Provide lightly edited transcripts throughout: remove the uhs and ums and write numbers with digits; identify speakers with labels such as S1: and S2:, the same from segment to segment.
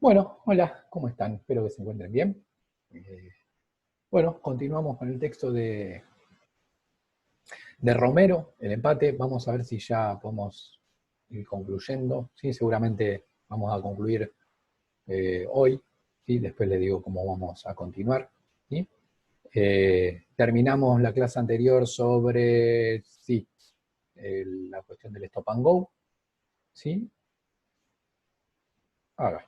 S1: Bueno, hola, ¿cómo están? Espero que se encuentren bien. Eh, bueno, continuamos con el texto de Romero, el empate. Vamos a ver si ya podemos ir concluyendo. ¿Sí? Seguramente vamos a concluir hoy. ¿Sí? Después les digo cómo vamos a continuar. ¿Sí? Terminamos la clase anterior sobre sí, la cuestión del stop and go. ¿Sí? Ahora,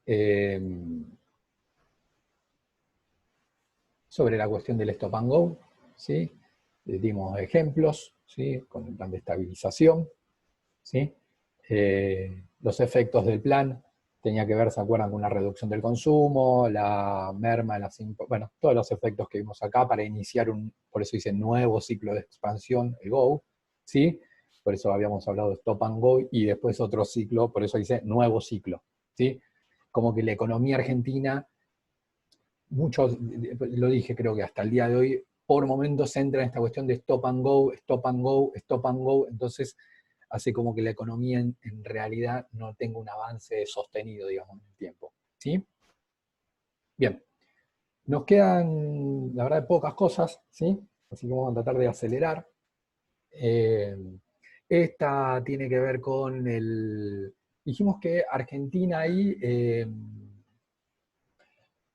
S1: eh, sobre la cuestión del stop and go, ¿sí? Dimos ejemplos, ¿sí? Con el plan de estabilización, ¿sí? Los efectos del plan tenía que ver, ¿se acuerdan? Con la reducción del consumo, la merma, bueno, todos los efectos que vimos acá para iniciar por eso dice nuevo ciclo de expansión, el GO, ¿sí? Por eso habíamos hablado de stop and go y después otro ciclo, por eso dice nuevo ciclo, ¿sí? Como que la economía argentina muchos, lo dije creo que hasta el día de hoy, por momentos entra en esta cuestión de stop and go, stop and go, stop and go, entonces hace como que la economía en realidad no tenga un avance sostenido, digamos, en el tiempo. ¿Sí? Bien, nos quedan, la verdad, pocas cosas, ¿sí? Así que vamos a tratar de acelerar. Eh, esta tiene que ver con el... Dijimos que Argentina ahí...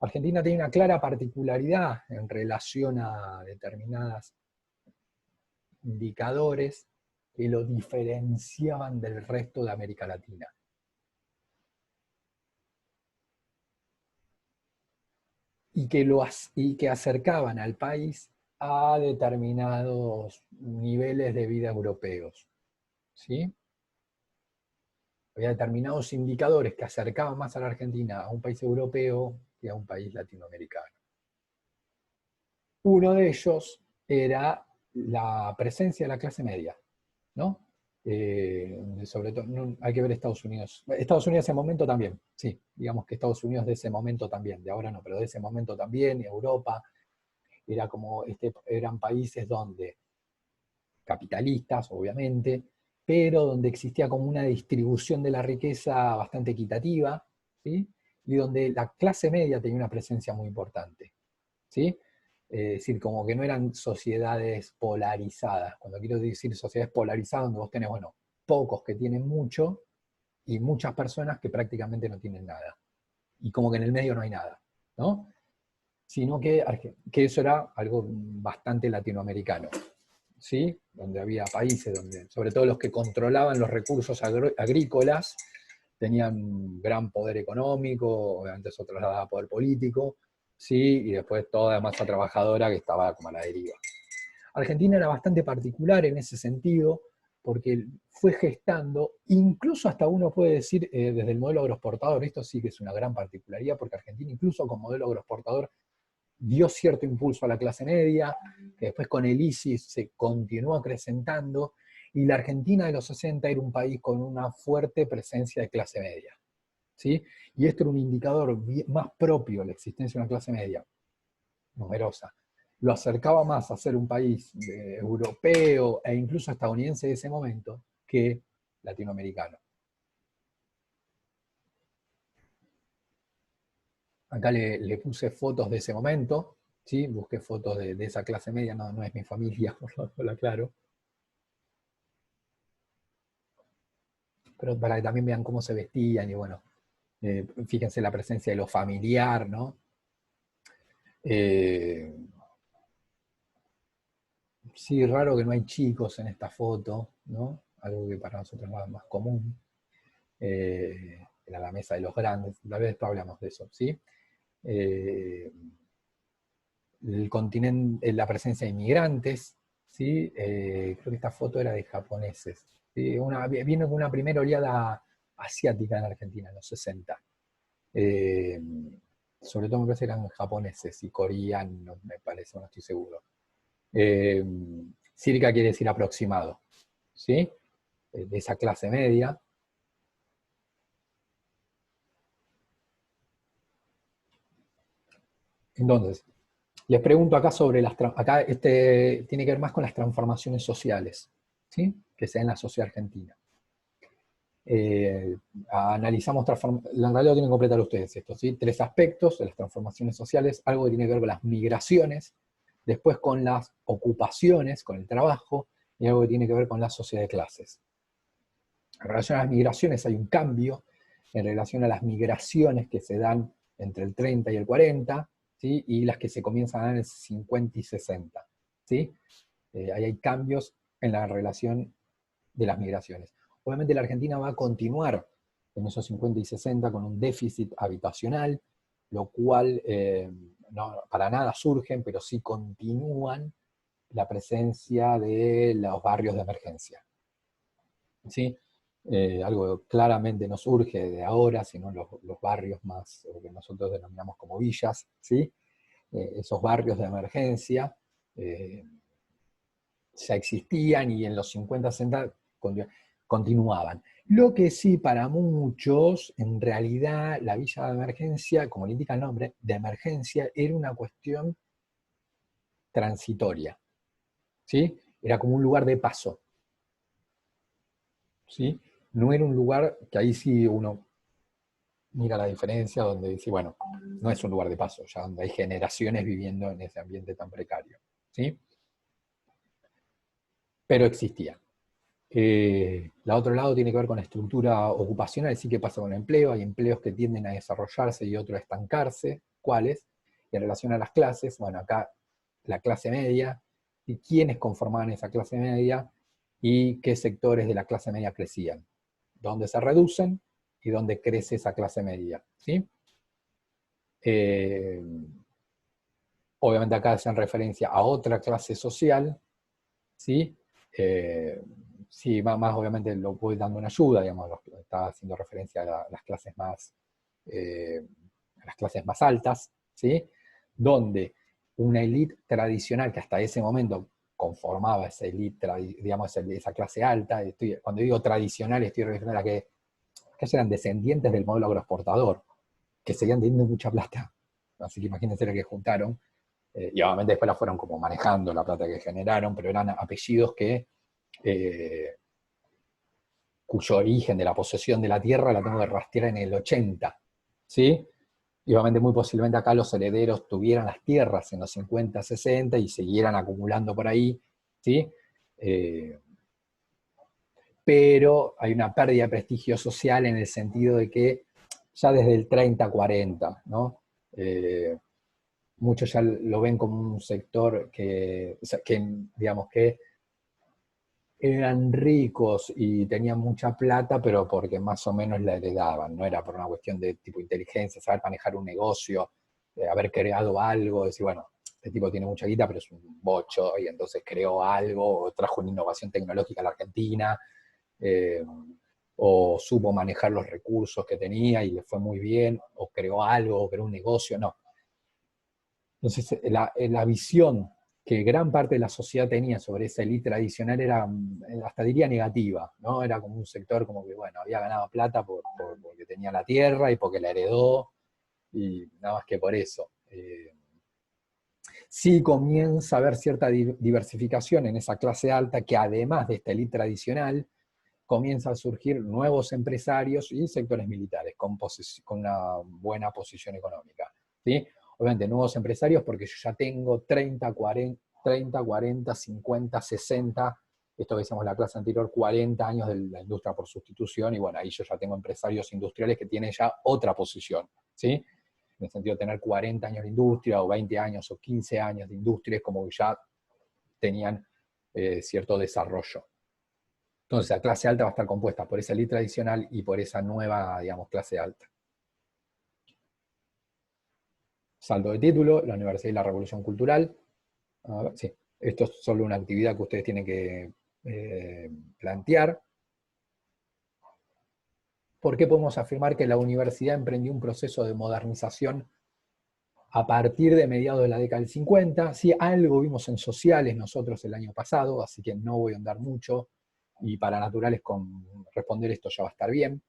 S1: Argentina tiene una clara particularidad en relación a determinados indicadores que lo diferenciaban del resto de América Latina y que acercaban al país a determinados niveles de vida europeos. ¿Sí? Había determinados indicadores que acercaban más a la Argentina a un país europeo que a un país latinoamericano. Uno de ellos era la presencia de la clase media, ¿no? Sobre todo, no, hay que ver Estados Unidos. Estados Unidos de ese momento también, sí, digamos que Estados Unidos de ese momento también, de ahora no, pero de ese momento también, Europa, era como, eran países donde, capitalistas, obviamente, pero donde existía como una distribución de la riqueza bastante equitativa, ¿sí? Y donde la clase media tenía una presencia muy importante, ¿sí? Es decir, como que no eran sociedades polarizadas. Cuando quiero decir sociedades polarizadas, donde vos tenés, bueno, pocos que tienen mucho y muchas personas que prácticamente no tienen nada. Y como que en el medio no hay nada, ¿no? Sino que eso era algo bastante latinoamericano, ¿sí? Donde había países donde, sobre todo los que controlaban los recursos agrícolas, tenían gran poder económico, obviamente eso trasladaba a poder político, ¿sí? Y después toda la masa trabajadora que estaba como a la deriva. Argentina era bastante particular en ese sentido, porque fue gestando, incluso hasta uno puede decir desde el modelo agroexportador, esto sí que es una gran particularidad, porque Argentina incluso con modelo agroexportador dio cierto impulso a la clase media, que después con el ISIS se continuó acrecentando, y la Argentina de los 60 era un país con una fuerte presencia de clase media. ¿Sí? Y esto era un indicador más propio, la existencia de una clase media numerosa. Lo acercaba más a ser un país europeo e incluso estadounidense de ese momento que latinoamericano. Acá le puse fotos de ese momento, ¿sí? Busqué fotos de esa clase media, no, no es mi familia, por lo aclaro. Pero para que también vean cómo se vestían y bueno, fíjense la presencia de lo familiar, ¿no? Eh, sí, raro que no hay chicos en esta foto, ¿no? Algo que para nosotros es más común. Era la mesa de los grandes, tal vez después hablamos de eso, ¿sí? Eh, el continente, la presencia de inmigrantes, ¿sí? Creo que esta foto era de japoneses. ¿Sí? Vino con una primera oleada asiática en Argentina en los 60. Eh, Sobre todo me parece que eran japoneses y coreanos, me parece, no estoy seguro. Eh, Circa quiere decir aproximado, ¿sí? De esa clase media. Entonces, les pregunto acá sobre acá tiene que ver más con las transformaciones sociales, ¿sí? Que se da en la sociedad argentina. analizamos en realidad lo tienen que completar ustedes esto, ¿sí? 3 aspectos de las transformaciones sociales, algo que tiene que ver con las migraciones, después con las ocupaciones, con el trabajo, y algo que tiene que ver con la sociedad de clases. En relación a las migraciones hay un cambio en relación a las migraciones que se dan entre el 30 y el 40, ¿sí? Y las que se comienzan a dar en el 50 y 60. ¿Sí? Ahí hay cambios en la relación de las migraciones. Obviamente la Argentina va a continuar en esos 50 y 60 con un déficit habitacional, lo cual no, para nada surgen, pero sí continúan la presencia de los barrios de emergencia. ¿Sí? Algo que claramente no surge de ahora, sino los barrios más, lo que nosotros denominamos como villas, ¿sí? Esos barrios de emergencia ya existían y en los 50, 60 continuaban. Lo que sí, para muchos, en realidad, la villa de emergencia, como le indica el nombre, de emergencia, era una cuestión transitoria, ¿sí? Era como un lugar de paso, ¿sí? No era un lugar que ahí sí uno mira la diferencia, donde dice, bueno, no es un lugar de paso, ya donde hay generaciones viviendo en ese ambiente tan precario, ¿sí? Pero existía. La otro lado tiene que ver con la estructura ocupacional, sí que pasa con el empleo, hay empleos que tienden a desarrollarse y otros a estancarse, ¿cuáles? Y en relación a las clases, bueno, acá la clase media, y quiénes conformaban esa clase media, y qué sectores de la clase media crecían, dónde se reducen y dónde crece esa clase media, ¿sí? Eh, Obviamente acá hacen referencia a otra clase social, ¿sí? Eh, sí, más obviamente lo voy dando una ayuda, digamos, estaba haciendo referencia a las clases eh, a las clases más altas, ¿sí? Donde una élite tradicional que hasta ese momento conformaba esa élite, digamos, esa clase alta, cuando digo tradicional estoy refiriendo a la que eran descendientes del modelo agroexportador, que seguían teniendo mucha plata, así que imagínense lo que juntaron, y obviamente después la fueron como manejando la plata que generaron, pero eran apellidos eh, cuyo origen de la posesión de la tierra la tengo que rastrear en el 80, ¿sí? Y obviamente muy posiblemente acá los herederos tuvieran las tierras en los 50, 60 y siguieran acumulando por ahí, ¿sí? Eh, pero hay una pérdida de prestigio social en el sentido de que ya desde el 30, 40, ¿no? Muchos ya lo ven como un sector que, o sea, digamos, que eran ricos y tenían mucha plata, pero porque más o menos la heredaban, no era por una cuestión de tipo inteligencia, saber manejar un negocio, haber creado algo, decir, bueno, este tipo tiene mucha guita, pero es un bocho, y entonces creó algo, o trajo una innovación tecnológica a la Argentina, eh, o supo manejar los recursos que tenía y le fue muy bien, o creó algo, o creó un negocio, no. Entonces, la visión que gran parte de la sociedad tenía sobre esa élite tradicional era, hasta diría negativa, ¿no? Era como un sector como que, bueno, había ganado plata porque tenía la tierra y porque la heredó, y nada más que por eso. Sí comienza a haber cierta diversificación en esa clase alta que además de esta élite tradicional, comienza a surgir nuevos empresarios y sectores militares con una buena posición económica, ¿sí? Obviamente nuevos empresarios porque yo ya tengo 30, 40, 50, 60, esto que decíamos en la clase anterior, 40 años de la industria por sustitución, y bueno, ahí yo ya tengo empresarios industriales que tienen ya otra posición, ¿sí? En el sentido de tener 40 años de industria, o 20 años, o 15 años de industria, es como que ya tenían cierto desarrollo. Entonces, la clase alta va a estar compuesta por esa élite tradicional y por esa nueva, digamos, clase alta. Salto de título, la Universidad y la Revolución Cultural. A ver, sí, esto es solo una actividad que ustedes tienen que plantear. ¿Por qué podemos afirmar que la universidad emprendió un proceso de modernización a partir de mediados de la década del 50? Sí, algo vimos en sociales nosotros el año pasado, así que no voy a andar mucho, y para naturales con responder esto ya va a estar bien.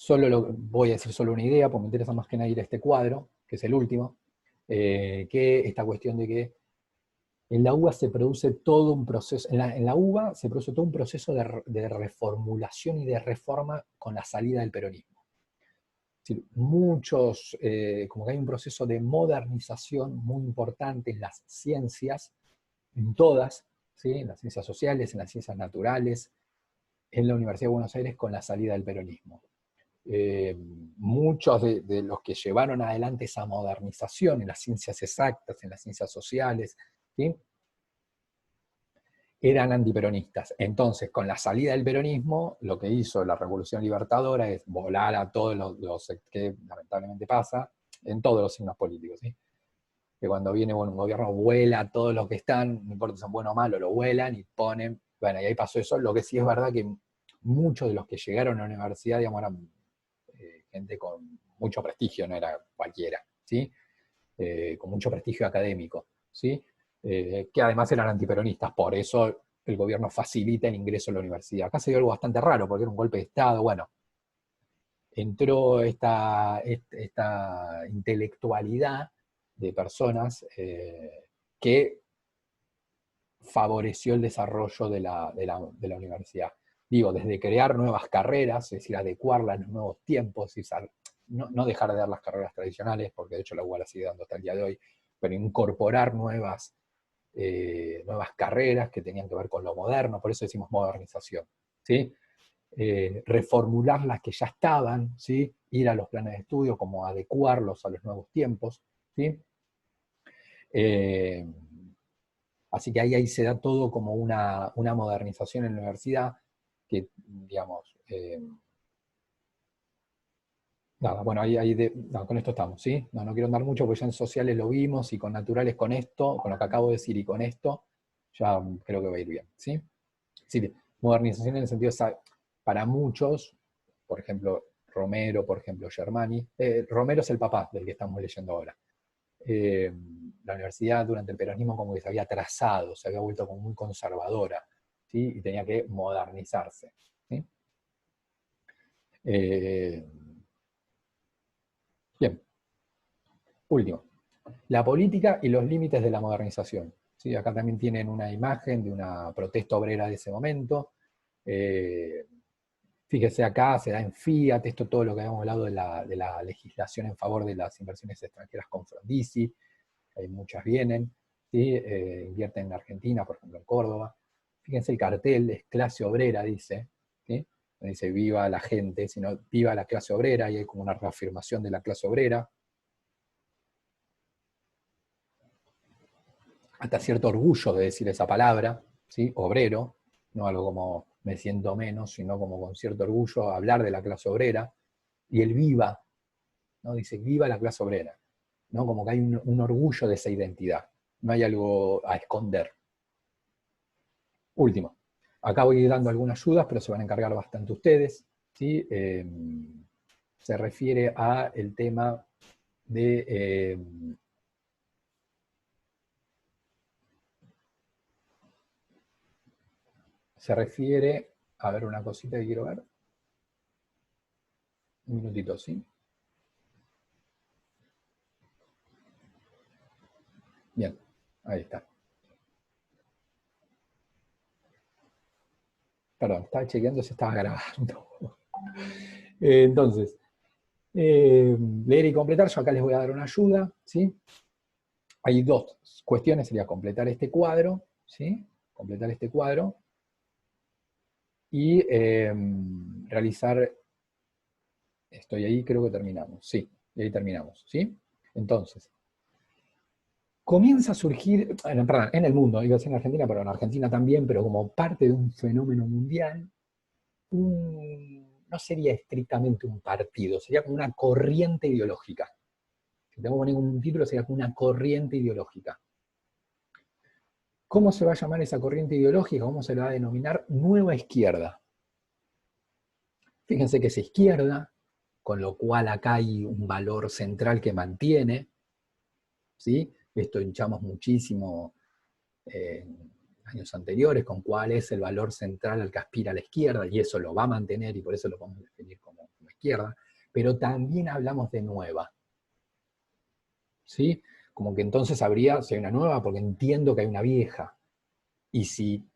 S1: Voy a decir solo una idea, porque me interesa más que nada ir a este cuadro, que es el último, que esta cuestión de que En la UBA se produce todo un proceso, en la UBA se produce todo un proceso de reformulación y de reforma con la salida del peronismo. Es decir, como que hay un proceso de modernización muy importante en las ciencias, en todas, ¿sí? En las ciencias sociales, en las ciencias naturales, en la Universidad de Buenos Aires con la salida del peronismo. Muchos de los que llevaron adelante esa modernización en las ciencias exactas, en las ciencias sociales, ¿sí? Eran antiperonistas. Entonces, con la salida del peronismo, lo que hizo la Revolución Libertadora es volar a todos los que lamentablemente pasa, en todos los signos políticos, ¿sí? Que cuando viene un gobierno vuela a todos los que están, no importa si son buenos o malos, lo vuelan y ponen, bueno, y ahí pasó eso. Lo que sí es verdad que muchos de los que llegaron a la universidad, digamos, eran gente con mucho prestigio, no era cualquiera, ¿sí? Con mucho prestigio académico, ¿sí? Que además eran antiperonistas, por eso el gobierno facilita el ingreso a la universidad. Acá se dio algo bastante raro, porque era un golpe de Estado, bueno, entró esta intelectualidad de personas que favoreció el desarrollo de la universidad. Digo, desde crear nuevas carreras, es decir, adecuarlas a los nuevos tiempos, no dejar de dar las carreras tradicionales, porque de hecho la UBA la sigue dando hasta el día de hoy, pero incorporar nuevas carreras que tenían que ver con lo moderno, por eso decimos modernización, ¿sí? Reformular las que ya estaban, ¿sí? Ir a los planes de estudio, como adecuarlos a los nuevos tiempos, ¿sí? Así que ahí se da todo como una modernización en la universidad, que, digamos, nada, bueno, no, con esto estamos, ¿sí? No quiero andar mucho porque ya en sociales lo vimos y con naturales con esto, con lo que acabo de decir y con esto, ya creo que va a ir bien, ¿sí? Sí, modernización en el sentido de, para muchos, por ejemplo, Romero, por ejemplo, Germani, Romero es el papá del que estamos leyendo ahora. La universidad durante el peronismo como que se había atrasado, se había vuelto como muy conservadora, ¿sí? Y tenía que modernizarse, ¿sí? Bien, último. La política y los límites de la modernización. ¿Sí? Acá también tienen una imagen de una protesta obrera de ese momento. Fíjese acá, se da en Fiat, esto todo lo que habíamos hablado de la legislación en favor de las inversiones extranjeras con Frondizi, hay muchas vienen, ¿sí? Invierten en Argentina, por ejemplo en Córdoba. Fíjense el cartel, es clase obrera, dice, ¿sí? No dice viva la gente, sino viva la clase obrera, y hay como una reafirmación de la clase obrera. Hasta cierto orgullo de decir esa palabra, ¿sí? Obrero, no algo como me siento menos, sino como con cierto orgullo hablar de la clase obrera, y el viva, ¿no? Dice viva la clase obrera, ¿no? Como que hay un orgullo de esa identidad, no hay algo a esconder. Último, acá voy dando algunas ayudas, pero se van a encargar bastante ustedes, ¿sí? Se refiere a el tema de... se refiere, a ver una cosita que quiero ver, un minutito, ¿sí? Bien, ahí está. Perdón, estaba chequeando si estaba grabando. Entonces, leer y completar, yo acá les voy a dar una ayuda, ¿sí? Hay dos cuestiones, sería completar este cuadro, ¿sí? Completar este cuadro y realizar, estoy ahí, creo que terminamos, sí, y ahí terminamos, ¿sí? Entonces, comienza a surgir, perdón, en el mundo, iba a decir en Argentina, pero en Argentina también, pero como parte de un fenómeno mundial, no sería estrictamente un partido, sería como una corriente ideológica. Si tengo que poner un título, sería como una corriente ideológica. ¿Cómo se va a llamar esa corriente ideológica? ¿Cómo se la va a denominar? Nueva izquierda. Fíjense que es izquierda, con lo cual acá hay un valor central que mantiene, ¿sí? Esto hinchamos muchísimo en años anteriores, con cuál es el valor central al que aspira la izquierda, y eso lo va a mantener, y por eso lo podemos definir como izquierda, pero también hablamos de nueva, ¿sí? como que entonces habría, si hay una nueva, porque entiendo que hay una vieja. Y si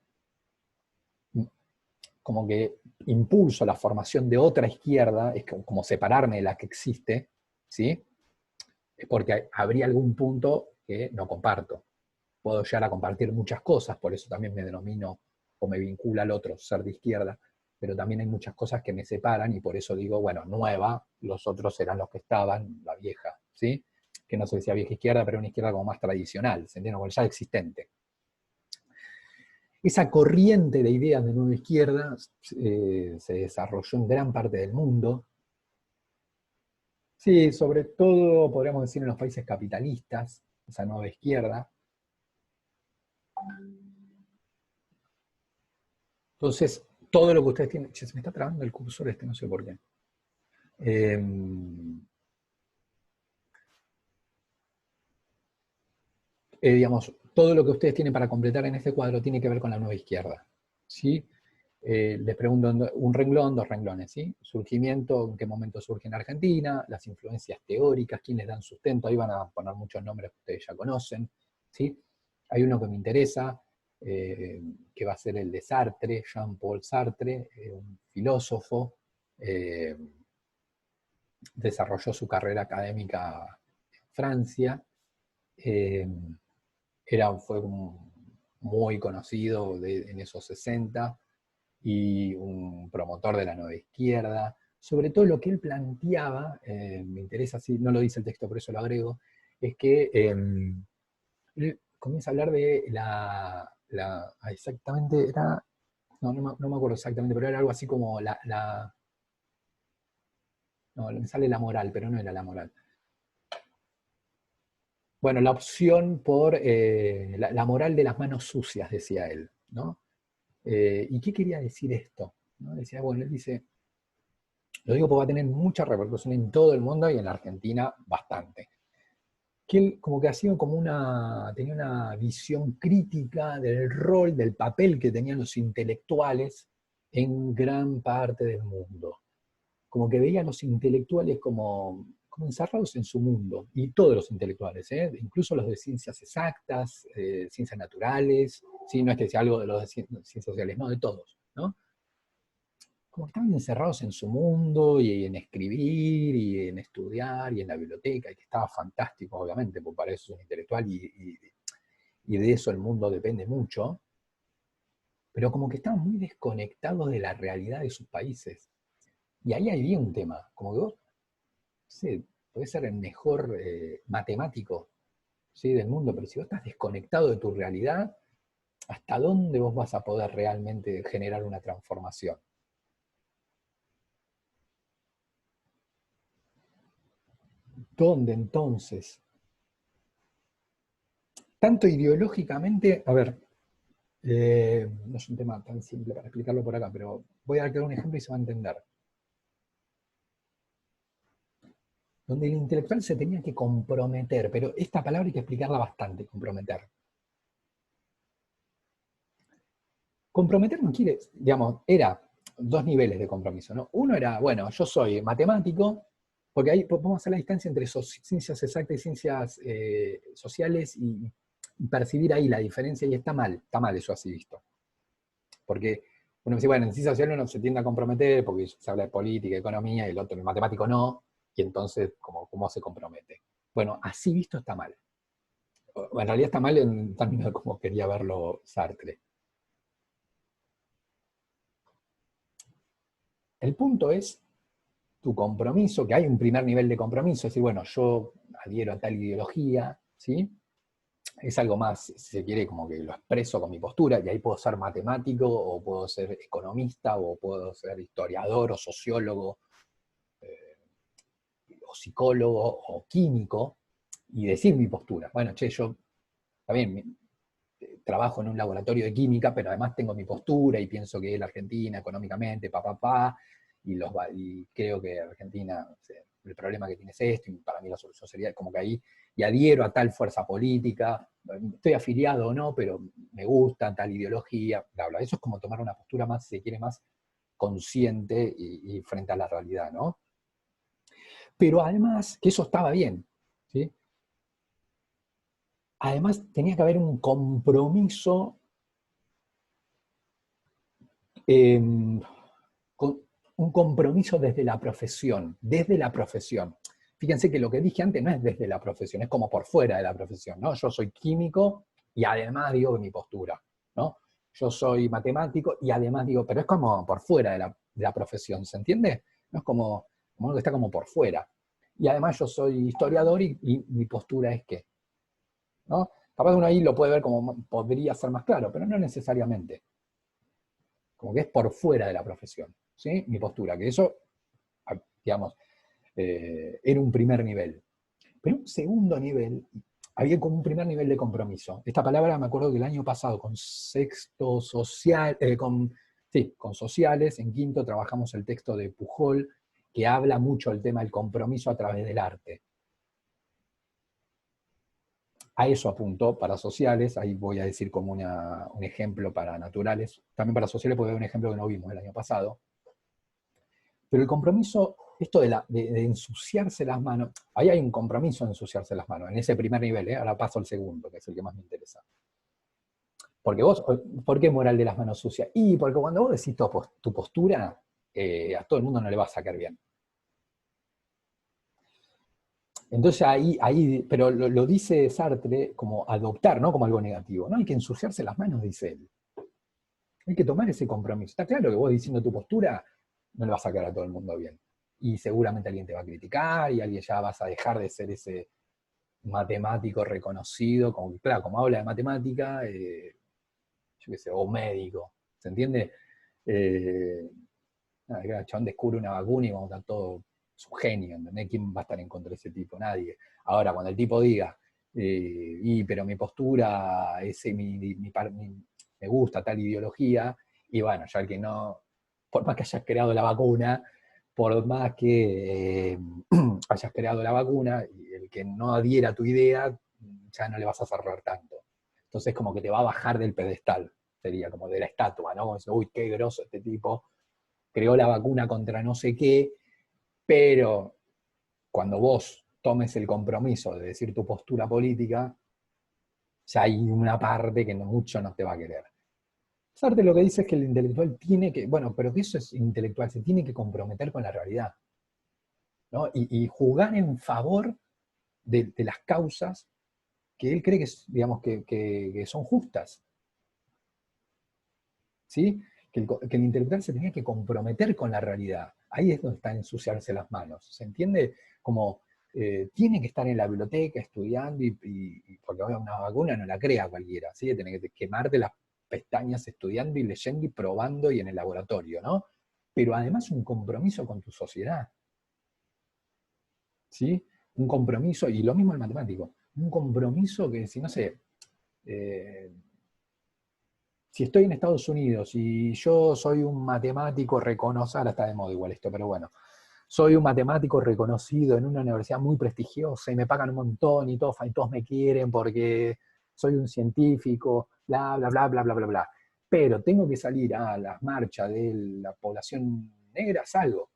S1: como que impulso la formación de otra izquierda, es como separarme de la que existe, ¿sí? Es porque habría algún punto que no comparto. Puedo llegar a compartir muchas cosas, por eso también me denomino o me vincula al otro ser de izquierda, pero también hay muchas cosas que me separan y por eso digo, bueno, nueva, los otros eran los que estaban, la vieja, ¿sí? Que no se decía vieja izquierda, pero una izquierda como más tradicional, ¿se entiende? Como ya existente. Esa corriente de ideas de nueva izquierda se desarrolló en gran parte del mundo. Sí, sobre todo, podríamos decir, en los países capitalistas, esa nueva izquierda. Entonces, todo lo que ustedes tienen... Che, se me está trabando el cursor este, no sé por qué. Eh, digamos, todo lo que ustedes tienen para completar en este cuadro tiene que ver con la nueva izquierda. ¿Sí? Les pregunto un renglón, dos renglones, ¿sí? Surgimiento, en qué momento surge en Argentina, las influencias teóricas, quién les dan sustento, ahí van a poner muchos nombres que ustedes ya conocen, ¿sí? Hay uno que me interesa, que va a ser el de Sartre, Jean-Paul Sartre, un filósofo, eh, desarrolló su carrera académica en Francia, eh, fue muy conocido en esos 60, y un promotor de la nueva izquierda. Sobre todo lo que él planteaba, me interesa, si no lo dice el texto, por eso lo agrego, es que él comienza a hablar de exactamente era, no me acuerdo exactamente, pero era algo así como no, me sale la moral, pero no era la moral. Bueno, la opción por la moral de las manos sucias, decía él, ¿no? ¿Y qué quería decir esto? ¿No? Decía, bueno, él dice, lo digo porque va a tener mucha repercusión en todo el mundo y en la Argentina bastante. Que él como que hacía como tenía una visión crítica del rol, del papel que tenían los intelectuales en gran parte del mundo. Como que veía a los intelectuales como encerrados en su mundo, y todos los intelectuales, incluso los de ciencias exactas, ciencias naturales, ¿sí? No es que sea algo de los de ciencias sociales, no, de todos, ¿no? Como que estaban encerrados en su mundo y en escribir y en estudiar y en la biblioteca, y que estaba fantástico, obviamente, porque para eso es un intelectual y de eso el mundo depende mucho, pero como que estaban muy desconectados de la realidad de sus países. Y ahí había un tema, como que vos, no sé, podés ser el mejor matemático, ¿sí? Del mundo, pero si vos estás desconectado de tu realidad, ¿hasta dónde vos vas a poder realmente generar una transformación? ¿Dónde entonces? Tanto ideológicamente, a ver, no es un tema tan simple para explicarlo por acá, pero voy a dar un ejemplo y se va a entender. Donde el intelectual se tenía que comprometer, pero esta palabra hay que explicarla bastante, comprometer. Comprometer no quiere, digamos, era dos niveles de compromiso, ¿no? Uno era, bueno, yo soy matemático, porque ahí podemos hacer la distancia entre ciencias exactas y ciencias sociales y percibir ahí la diferencia, y está mal eso así visto. Porque uno dice, bueno, en ciencias sociales uno se tiende a comprometer porque se habla de política, economía, y el otro, el matemático no, y entonces, ¿cómo se compromete? Bueno, así visto está mal. En realidad está mal en términos de cómo quería verlo Sartre. El punto es tu compromiso, que hay un primer nivel de compromiso, es decir, bueno, yo adhiero a tal ideología, ¿sí? Es algo más, si se quiere, como que lo expreso con mi postura, y ahí puedo ser matemático, o puedo ser economista, o puedo ser historiador, o sociólogo, o psicólogo, o químico, y decir mi postura. Bueno, che, yo, está bien, trabajo en un laboratorio de química, pero además tengo mi postura y pienso que la Argentina económicamente, y creo que Argentina, o sea, el problema que tiene es esto, y para mí la solución sería como que ahí, y adhiero a tal fuerza política, estoy afiliado o no, pero me gusta tal ideología, bla, bla. Eso es como tomar una postura más, si se quiere, más consciente y frente a la realidad, ¿no? Pero además, que eso estaba bien, ¿sí? además tenía que haber un compromiso, con un compromiso desde la profesión, desde la profesión. Fíjense que lo que dije antes no es desde la profesión, es como por fuera de la profesión, ¿no? Yo soy químico y además digo mi postura, ¿no? Yo soy matemático y además digo, pero es como por fuera de la profesión, ¿se entiende? No es como que está como por fuera. Y además yo soy historiador y mi postura es que, ¿no? Capaz uno ahí lo puede ver como podría ser más claro, pero no necesariamente. Como que es por fuera de la profesión, ¿sí? Mi postura, que eso, digamos, era un primer nivel. Pero un segundo nivel, había como un primer nivel de compromiso. Esta palabra me acuerdo que el año pasado con sexto social, sí, con sociales, en quinto trabajamos el texto de Pujol, que habla mucho del tema del compromiso a través del arte. A eso apuntó para sociales, ahí voy a decir como un ejemplo para naturales. También para sociales puede haber un ejemplo que no vimos el año pasado. Pero el compromiso, esto de ensuciarse las manos, ahí hay un compromiso en ensuciarse las manos, en ese primer nivel, ¿eh? Ahora paso al segundo, que es el que más me interesa. Porque vos, ¿por qué moral de las manos sucias? Y porque cuando vos decís tu postura, a todo el mundo no le va a sacar bien. Entonces pero lo dice Sartre como adoptar, no como algo negativo. No hay que ensuciarse las manos, dice él. Hay que tomar ese compromiso. Está claro que vos diciendo tu postura no le va a sacar a todo el mundo bien. Y seguramente alguien te va a criticar y alguien ya vas a dejar de ser ese matemático reconocido, como, claro, como habla de matemática, yo qué sé, o médico, ¿se entiende? El chabón descubre una vacuna y vamos a estar todo su genio, ¿entendés? ¿Quién va a estar en contra de ese tipo? Nadie. Ahora, cuando el tipo diga, pero mi postura, me gusta tal ideología, y bueno, ya el que no, por más que hayas creado la vacuna, por más que hayas creado la vacuna, y el que no adhiera a tu idea, ya no le vas a cerrar tanto. Entonces como que te va a bajar del pedestal, sería como de la estatua, ¿no? Como dice, uy, qué groso este tipo, creó la vacuna contra no sé qué, pero cuando vos tomes el compromiso de decir tu postura política, ya hay una parte que mucho no te va a querer. Sartre lo que dice es que el intelectual tiene que, bueno, pero que eso es intelectual, se tiene que comprometer con la realidad, ¿no? Y jugar en favor de las causas que él cree que, digamos, que son justas, ¿sí? Que el intelectual se tenía que comprometer con la realidad. Ahí es donde está ensuciarse las manos. ¿Se entiende? Como tiene que estar en la biblioteca estudiando porque una vacuna no la crea cualquiera, ¿sí? Tiene que quemarte las pestañas estudiando y leyendo y probando y en el laboratorio, ¿no? Pero además un compromiso con tu sociedad, ¿sí? Un compromiso, y lo mismo el matemático, un compromiso que si no sé, eh, si estoy en Estados Unidos y yo soy un matemático reconocido, ahora está de moda igual esto, pero bueno, soy un matemático reconocido en una universidad muy prestigiosa y me pagan un montón y todos me quieren porque soy un científico, bla, bla, bla, bla, bla, bla, bla. Pero tengo que salir a las marchas de la población negra, salgo.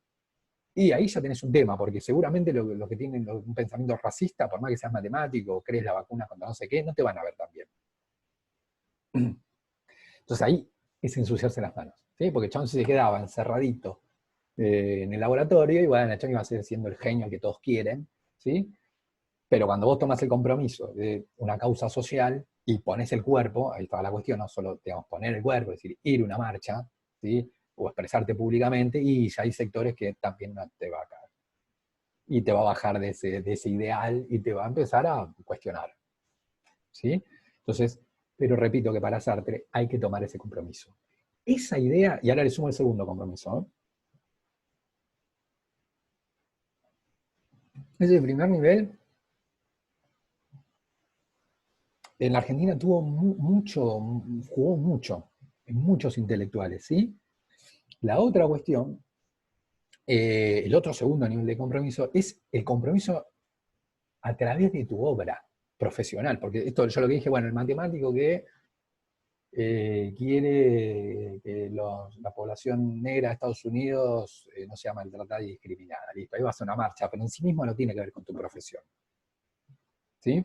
S1: Y ahí ya tenés un tema, porque seguramente los que tienen un pensamiento racista, por más que seas matemático o crees la vacuna contra no sé qué, no te van a ver tan bien. Entonces ahí es ensuciarse las manos, ¿sí? Porque Chon se quedaba encerradito en el laboratorio y bueno, Chon iba a seguir siendo el genio que todos quieren, ¿sí? Pero cuando vos tomas el compromiso de una causa social y pones el cuerpo, ahí estaba la cuestión, no solo, digamos, poner el cuerpo, es decir, ir a una marcha, ¿sí? O expresarte públicamente, y ya hay sectores que también no te va a caer. Y te va a bajar de ese ideal y te va a empezar a cuestionar, ¿sí? Entonces, pero repito que para Sartre hay que tomar ese compromiso. Esa idea, y ahora le sumo el segundo compromiso, ¿no? Ese primer nivel, en la Argentina tuvo jugó mucho, en muchos intelectuales, ¿sí? La otra cuestión, el otro segundo nivel de compromiso, es el compromiso a través de tu obra profesional, porque esto yo lo que dije, bueno, el matemático que quiere que la población negra de Estados Unidos no sea maltratada y discriminada. Listo, ahí vas a una marcha, pero en sí mismo no tiene que ver con tu profesión. ¿Sí?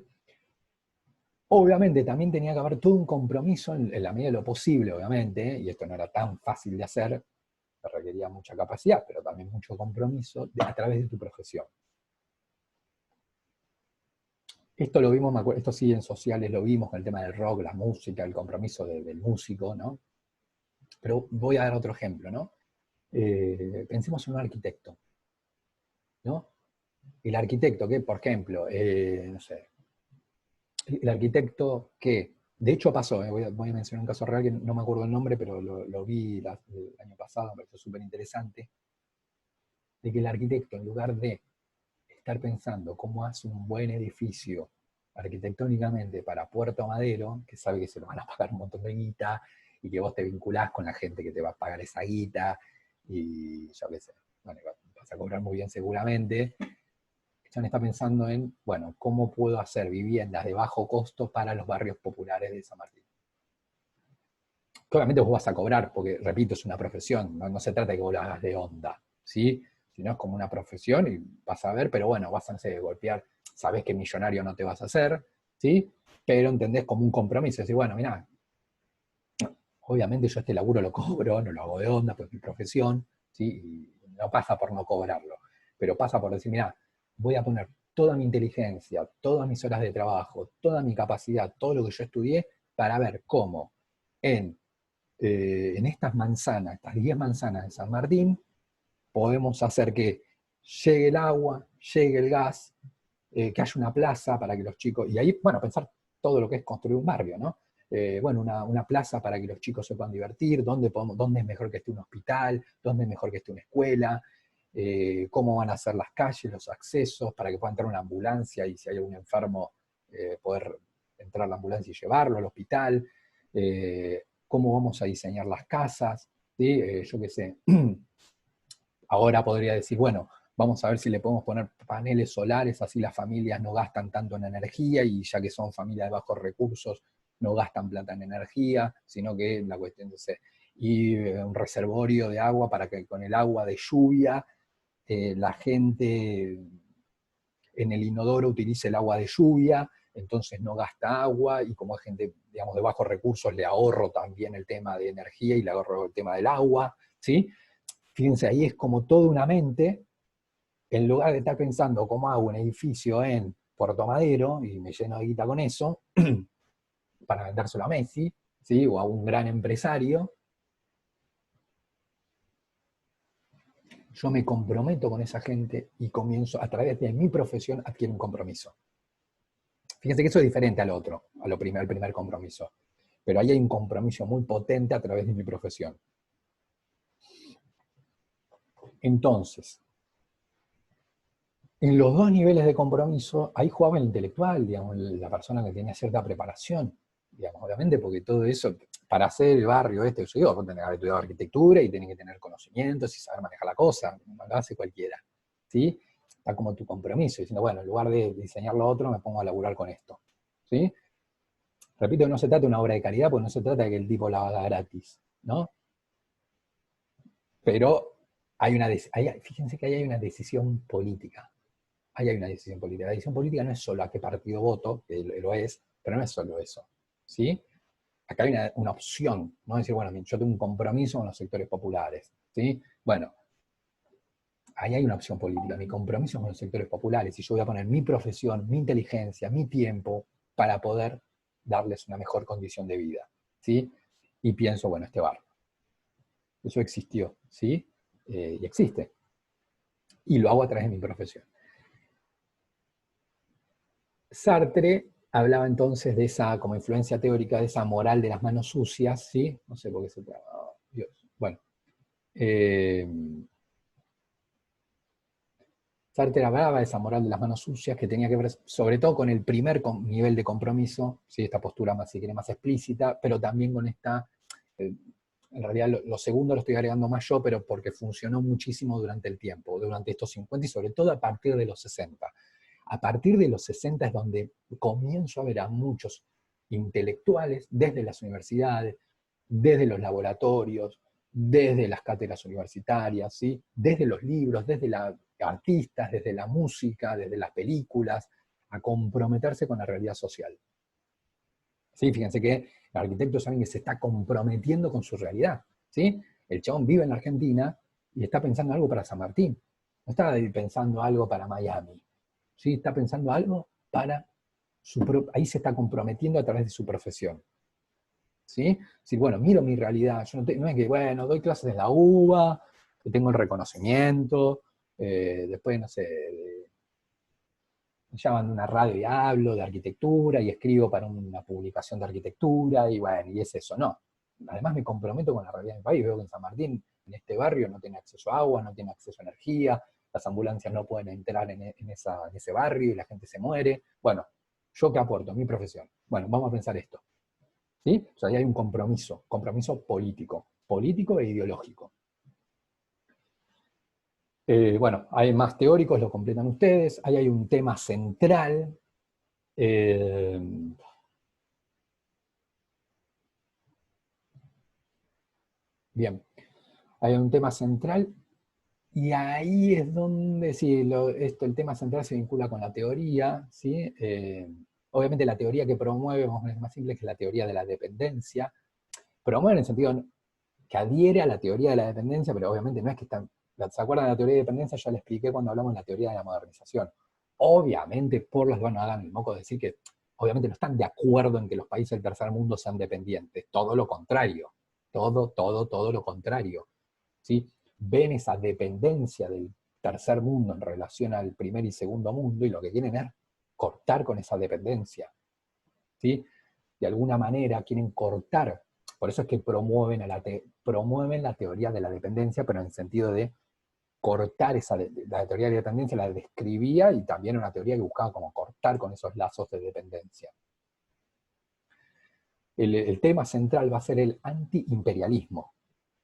S1: Obviamente también tenía que haber todo un compromiso en la medida de lo posible, obviamente, y esto no era tan fácil de hacer, requería mucha capacidad, pero también mucho compromiso a través de tu profesión. Esto lo vimos, esto sí en sociales lo vimos con el tema del rock, la música, el compromiso del músico, ¿no? Pero voy a dar otro ejemplo, ¿no? Pensemos en un arquitecto, ¿no? El arquitecto que, por ejemplo, no sé, el arquitecto que, de hecho pasó, voy a mencionar un caso real que no me acuerdo el nombre, pero lo vi el año pasado, me pareció súper interesante, de que el arquitecto, en lugar de estar pensando cómo hace un buen edificio arquitectónicamente para Puerto Madero, que sabe que se lo van a pagar un montón de guita, y que vos te vinculás con la gente que te va a pagar esa guita, y yo qué sé, bueno, vas a cobrar muy bien seguramente. John está pensando en, bueno, ¿cómo puedo hacer viviendas de bajo costo para los barrios populares de San Martín? Claramente vos vas a cobrar, porque, repito, es una profesión, no se trata de que vos lo hagas de onda, ¿sí? Sino es como una profesión y vas a ver, pero bueno, vas a, no sé, golpear, sabés que millonario no te vas a hacer, ¿sí? Pero entendés como un compromiso, decir, bueno, mirá, obviamente yo este laburo lo cobro, no lo hago de onda, pues es mi profesión, ¿sí? Y no pasa por no cobrarlo, pero pasa por decir, mirá, voy a poner toda mi inteligencia, todas mis horas de trabajo, toda mi capacidad, todo lo que yo estudié, para ver cómo en estas manzanas, estas 10 manzanas de San Martín, podemos hacer que llegue el agua, llegue el gas, que haya una plaza para que los chicos, y ahí, bueno, pensar todo lo que es construir un barrio, ¿no? Bueno, una plaza para que los chicos se puedan divertir, dónde es mejor que esté un hospital, dónde es mejor que esté una escuela, cómo van a ser las calles, los accesos, para que pueda entrar una ambulancia y si hay algún enfermo, poder entrar a la ambulancia y llevarlo al hospital, cómo vamos a diseñar las casas, ¿sí? Yo qué sé, ahora podría decir, bueno, vamos a ver si le podemos poner paneles solares, así las familias no gastan tanto en energía y ya que son familias de bajos recursos, no gastan plata en energía, sino que la cuestión de y un reservorio de agua para que con el agua de lluvia la gente en el inodoro utilice el agua de lluvia, entonces no gasta agua y como es gente, digamos, de bajos recursos, le ahorro también el tema de energía y le ahorro el tema del agua, ¿sí? Fíjense, ahí es como toda una mente, en lugar de estar pensando cómo hago un edificio en Puerto Madero y me lleno de guita con eso, para vendérselo a Messi, ¿sí? O a un gran empresario, yo me comprometo con esa gente y comienzo, a través de mi profesión, adquiero un compromiso. Fíjense que eso es diferente al otro, al primer compromiso. Pero ahí hay un compromiso muy potente a través de mi profesión. Entonces, en los dos niveles de compromiso, ahí jugaba el intelectual, digamos, la persona que tenía cierta preparación, digamos, obviamente, porque todo eso, para hacer el barrio este, yo digo, vos tenés que haber estudiado arquitectura y tenés que tener conocimientos y saber manejar la cosa, no lo hace cualquiera, ¿sí? Está como tu compromiso, diciendo, bueno, en lugar de diseñar lo otro, me pongo a laburar con esto, ¿sí? Repito, no se trata de una obra de calidad, porque no se trata de que el tipo la haga gratis, ¿no? Pero fíjense que ahí hay una decisión política. Ahí hay una decisión política. La decisión política no es solo a qué partido voto, que lo es, pero no es solo eso. ¿Sí? Acá hay una opción, ¿no? Decir, bueno, yo tengo un compromiso con los sectores populares. ¿Sí? Bueno, ahí hay una opción política. Mi compromiso con los sectores populares y yo voy a poner mi profesión, mi inteligencia, mi tiempo para poder darles una mejor condición de vida. ¿Sí? Y pienso, bueno, este barrio. Eso existió, ¿sí? Y existe. Y lo hago a través de mi profesión. Sartre hablaba entonces de esa, como influencia teórica, de esa moral de las manos sucias, ¿sí? No sé por qué se traba. Oh, Dios. Bueno. Eh, Sartre hablaba de esa moral de las manos sucias que tenía que ver sobre todo con el primer nivel de compromiso, ¿sí? Esta postura más, si quiere, más explícita, pero también con esta, en realidad lo segundo lo estoy agregando más yo, pero porque funcionó muchísimo durante el tiempo, durante estos 50 y sobre todo a partir de los 60. A partir de los 60 es donde comienzo a ver a muchos intelectuales desde las universidades, desde los laboratorios, desde las cátedras universitarias, ¿sí? Desde los libros, desde los artistas, desde la música, desde las películas, a comprometerse con la realidad social. ¿Sí? Fíjense que el arquitecto es alguien que se está comprometiendo con su realidad. ¿Sí? El chabón vive en la Argentina y está pensando algo para San Martín. No está pensando algo para Miami. ¿Sí? Está pensando algo para ahí se está comprometiendo a través de su profesión. ¿Sí? Si, bueno, miro mi realidad, yo no es que, bueno, doy clases en la UBA, que tengo el reconocimiento, después, no sé, me llaman de una radio y hablo de arquitectura y escribo para una publicación de arquitectura y bueno, y es eso, no. Además me comprometo con la realidad del país, veo que en San Martín, en este barrio, no tiene acceso a agua, no tiene acceso a energía, las ambulancias no pueden entrar en ese barrio y la gente se muere. Bueno, ¿yo qué aporto? Mi profesión. Bueno, vamos a pensar esto. ¿Sí? O sea, ahí hay un compromiso político e ideológico. Bueno, hay más teóricos, lo completan ustedes. Ahí hay un tema central. Eh, bien, hay un tema central y ahí es donde sí, el tema central se vincula con la teoría. ¿Sí? Obviamente la teoría que promueve, vamos a poner más simple, que es la teoría de la dependencia. Promueve en el sentido que adhiere a la teoría de la dependencia, pero obviamente no es que están... ¿Se acuerdan de la teoría de dependencia? Ya le expliqué cuando hablamos de la teoría de la modernización. Obviamente, por las van a hagan el moco de decir que obviamente no están de acuerdo en que los países del tercer mundo sean dependientes, todo lo contrario, todo lo contrario. ¿Sí? Ven esa dependencia del tercer mundo en relación al primer y segundo mundo y lo que quieren es cortar con esa dependencia. ¿Sí? De alguna manera quieren cortar. Por eso es que promueven la teoría de la dependencia, pero en el sentido de cortar la teoría de la dependencia, la describía y también una teoría que buscaba como cortar con esos lazos de dependencia. El tema central va a ser el antiimperialismo.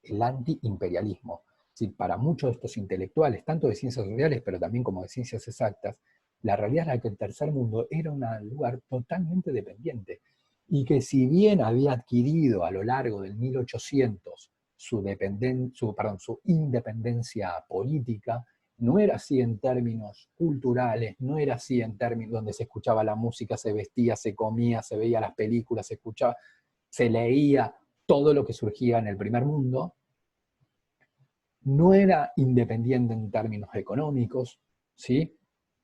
S1: El antiimperialismo. Si para muchos de estos intelectuales, tanto de ciencias sociales, pero también como de ciencias exactas, la realidad era que el tercer mundo era un lugar totalmente dependiente y que si bien había adquirido a lo largo del 1800 su independencia política, no era así en términos culturales, no era así en términos donde se escuchaba la música, se vestía, se comía, se veía las películas, se escuchaba, se leía todo lo que surgía en el primer mundo. No era independiente en términos económicos, ¿sí?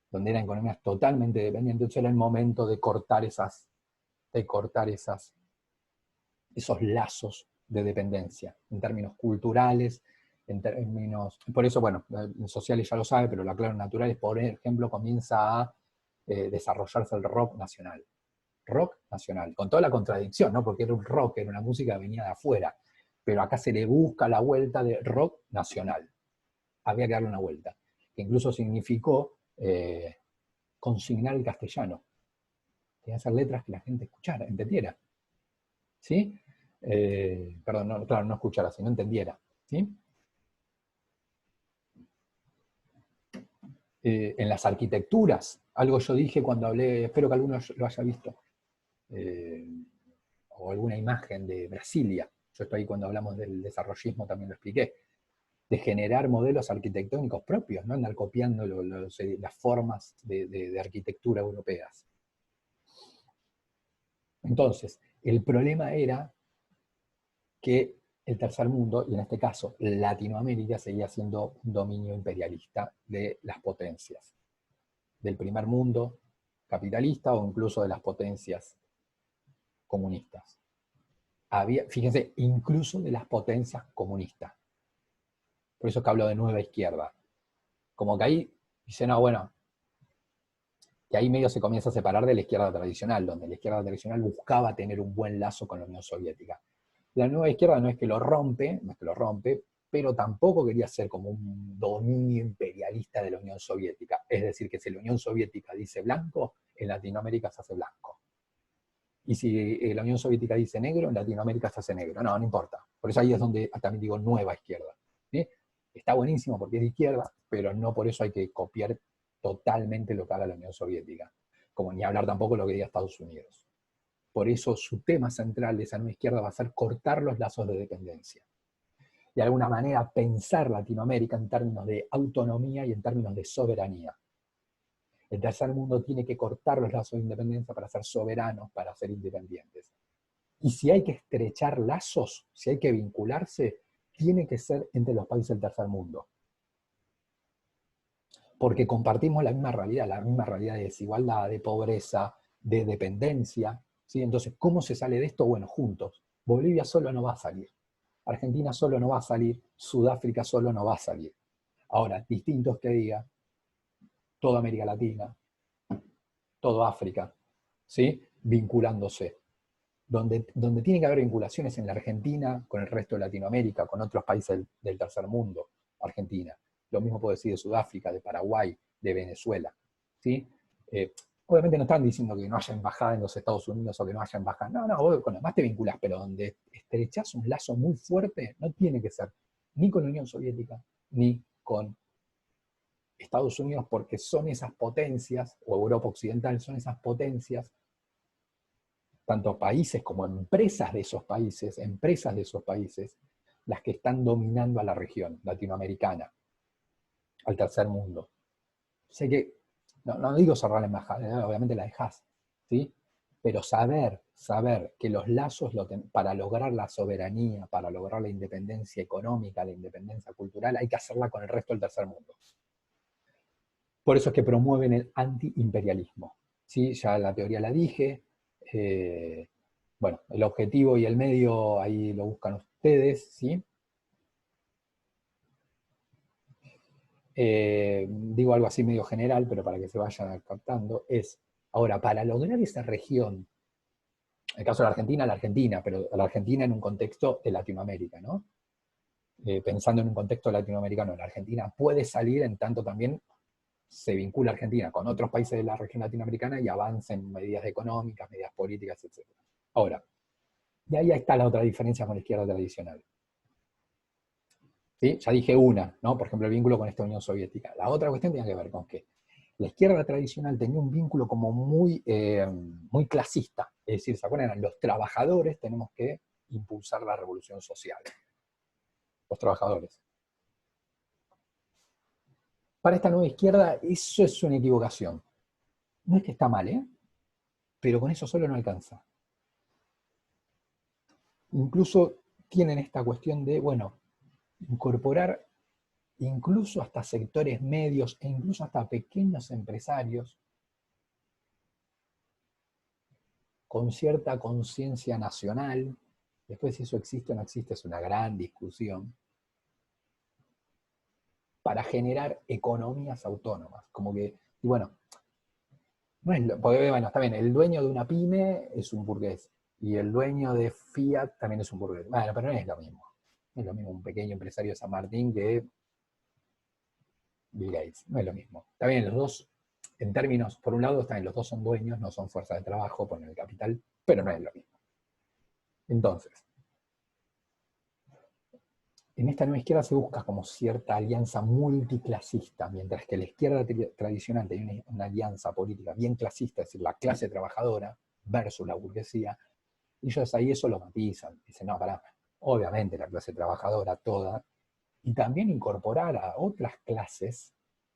S1: Donde eran economías totalmente dependientes. Entonces era el momento de cortar esos lazos de dependencia, en términos culturales, en términos... Por eso, bueno, en sociales ya lo sabe, pero lo aclaro en naturales, por ejemplo, comienza a desarrollarse el rock nacional. Rock nacional, con toda la contradicción, ¿no? Porque era un rock, era una música que venía de afuera, pero acá se le busca la vuelta de rock nacional. Había que darle una vuelta, que incluso significó consignar el castellano, que hacer letras que la gente escuchara, entendiera. ¿Sí? Perdón, no, claro, no escuchara, sino entendiera. ¿Sí? En las arquitecturas, algo yo dije cuando hablé, espero que alguno lo haya visto, eh, o alguna imagen de Brasilia, yo estoy ahí cuando hablamos del desarrollismo, también lo expliqué, de generar modelos arquitectónicos propios, no andar copiando las formas de arquitectura europeas. Entonces, el problema era que el tercer mundo, y en este caso Latinoamérica, seguía siendo un dominio imperialista de las potencias, del primer mundo capitalista o incluso de las potencias comunistas. Fíjense, incluso de las potencias comunistas. Por eso que hablo de nueva izquierda. Como que ahí dicen, no, bueno, que ahí medio se comienza a separar de la izquierda tradicional, donde la izquierda tradicional buscaba tener un buen lazo con la Unión Soviética. La nueva izquierda no es que lo rompe, pero tampoco quería ser como un dominio imperialista de la Unión Soviética. Es decir, que si la Unión Soviética dice blanco, en Latinoamérica se hace blanco. Y si la Unión Soviética dice negro, en Latinoamérica se hace negro. No, no importa. Por eso ahí es donde también digo nueva izquierda. ¿Sí? Está buenísimo porque es de izquierda, pero no por eso hay que copiar totalmente lo que haga la Unión Soviética. Como ni hablar tampoco lo que diga Estados Unidos. Por eso su tema central de esa nueva izquierda va a ser cortar los lazos de dependencia. De alguna manera pensar Latinoamérica en términos de autonomía y en términos de soberanía. El tercer mundo tiene que cortar los lazos de independencia para ser soberanos, para ser independientes. Y si hay que estrechar lazos, si hay que vincularse, tiene que ser entre los países del tercer mundo. Porque compartimos la misma realidad de desigualdad, de pobreza, de dependencia. ¿Sí? Entonces, ¿cómo se sale de esto? Bueno, juntos. Bolivia solo no va a salir. Argentina solo no va a salir. Sudáfrica solo no va a salir. Ahora, distinto es que diga toda América Latina, todo África, ¿sí? Vinculándose. Donde tiene que haber vinculaciones en la Argentina, con el resto de Latinoamérica, con otros países del tercer mundo, Argentina. Lo mismo puedo decir de Sudáfrica, de Paraguay, de Venezuela. ¿Sí? Obviamente no están diciendo que no haya embajada en los Estados Unidos o que no haya embajada. No, no, vos con lo más te vinculás, pero donde estrechás un lazo muy fuerte, no tiene que ser ni con la Unión Soviética, ni con Estados Unidos, porque son esas potencias, o Europa Occidental, son esas potencias, tanto países como empresas de esos países, las que están dominando a la región latinoamericana, al tercer mundo. Sé que, no digo cerrar la embajada, obviamente la dejás, ¿sí? Pero saber que los lazos para lograr la soberanía, para lograr la independencia económica, la independencia cultural, hay que hacerla con el resto del tercer mundo. Por eso es que promueven el antiimperialismo. ¿Sí? Ya la teoría la dije. Bueno, el objetivo y el medio ahí lo buscan ustedes, ¿sí? Digo algo así medio general, pero para que se vayan captando, es, ahora, para lograr esa región, en el caso de la Argentina, pero la Argentina en un contexto de Latinoamérica, ¿no? Pensando en un contexto latinoamericano, la Argentina puede salir en tanto también se vincula Argentina con otros países de la región latinoamericana y avanza en medidas económicas, medidas políticas, etc. Ahora, y ahí está la otra diferencia con la izquierda tradicional. ¿Sí? Ya dije una, ¿no? Por ejemplo, el vínculo con esta Unión Soviética. La otra cuestión tiene que ver con que la izquierda tradicional tenía un vínculo como muy clasista. Es decir, ¿se acuerdan? Los trabajadores tenemos que impulsar la revolución social. Los trabajadores. Para esta nueva izquierda, eso es una equivocación. No es que está mal, ¿eh? Pero con eso solo no alcanza. Incluso tienen esta cuestión de, bueno, incorporar incluso hasta sectores medios e incluso hasta pequeños empresarios con cierta conciencia nacional. Después si eso existe o no existe es una gran discusión, para generar economías autónomas. Como que, y bueno, no es porque bueno, está bien, el dueño de una pyme es un burgués y el dueño de Fiat también es un burgués. Bueno, pero no es lo mismo. No es lo mismo un pequeño empresario de San Martín que Bill Gates. No es lo mismo. Está bien, los dos, en términos, por un lado, están los dos son dueños, no son fuerza de trabajo, ponen el capital, pero no es lo mismo. Entonces, en esta nueva izquierda se busca como cierta alianza multiclasista, mientras que la izquierda tradicional tenía una alianza política bien clasista, es decir, la clase trabajadora versus la burguesía, y ellos ahí eso lo matizan. Dicen, no, pará, obviamente la clase trabajadora toda, y también incorporar a otras clases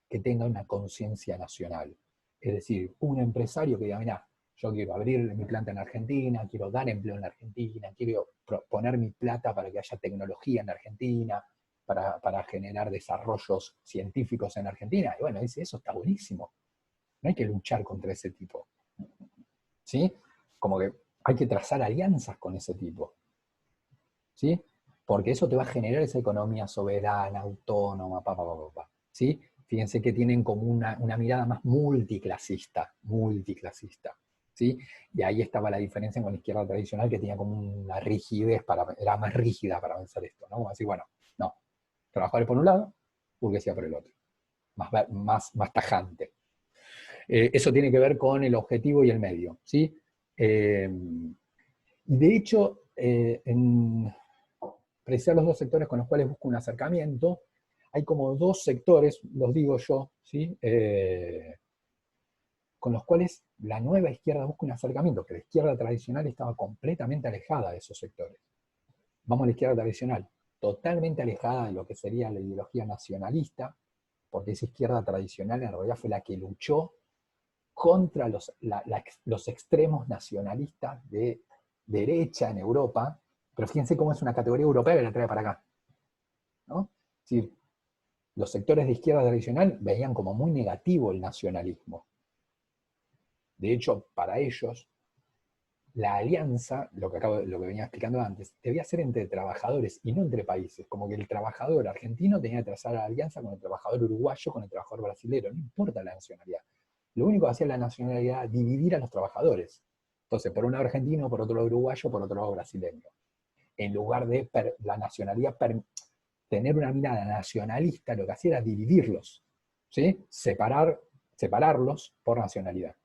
S1: que tengan una conciencia nacional. Es decir, un empresario que diga, mira, yo quiero abrir mi planta en Argentina, quiero dar empleo en la Argentina, quiero poner mi plata para que haya tecnología en Argentina, para generar desarrollos científicos en Argentina. Y bueno, dice, eso está buenísimo. No hay que luchar contra ese tipo. ¿Sí? Como que hay que trazar alianzas con ese tipo. ¿Sí? Porque eso te va a generar esa economía soberana, autónoma, ¿sí? Fíjense que tienen como una mirada más multiclasista, ¿sí? Y ahí estaba la diferencia con la izquierda tradicional, que tenía como una rigidez, era más rígida para pensar esto, ¿no? Como decir, bueno, no, trabajadores por un lado, burguesía por el otro, más tajante. Eso tiene que ver con el objetivo y el medio, ¿sí? Y de hecho, precisar los dos sectores con los cuales busco un acercamiento, hay como dos sectores, los digo yo, ¿sí? Con los cuales la nueva izquierda busca un acercamiento, que la izquierda tradicional estaba completamente alejada de esos sectores. Vamos a la izquierda tradicional, totalmente alejada de lo que sería la ideología nacionalista, porque esa izquierda tradicional en realidad fue la que luchó contra los extremos nacionalistas de derecha en Europa, pero fíjense cómo es una categoría europea que la trae para acá, ¿no? Es decir, los sectores de izquierda tradicional veían como muy negativo el nacionalismo. De hecho, para ellos, la alianza, lo que venía explicando antes, debía ser entre trabajadores y no entre países. Como que el trabajador argentino tenía que trazar la alianza con el trabajador uruguayo, con el trabajador brasileño, no importa la nacionalidad. Lo único que hacía la nacionalidad era dividir a los trabajadores. Entonces, por un lado argentino, por otro lado uruguayo, por otro lado brasileño. En lugar de la nacionalidad, tener una mirada nacionalista, lo que hacía era dividirlos, ¿sí? Separarlos por nacionalidad.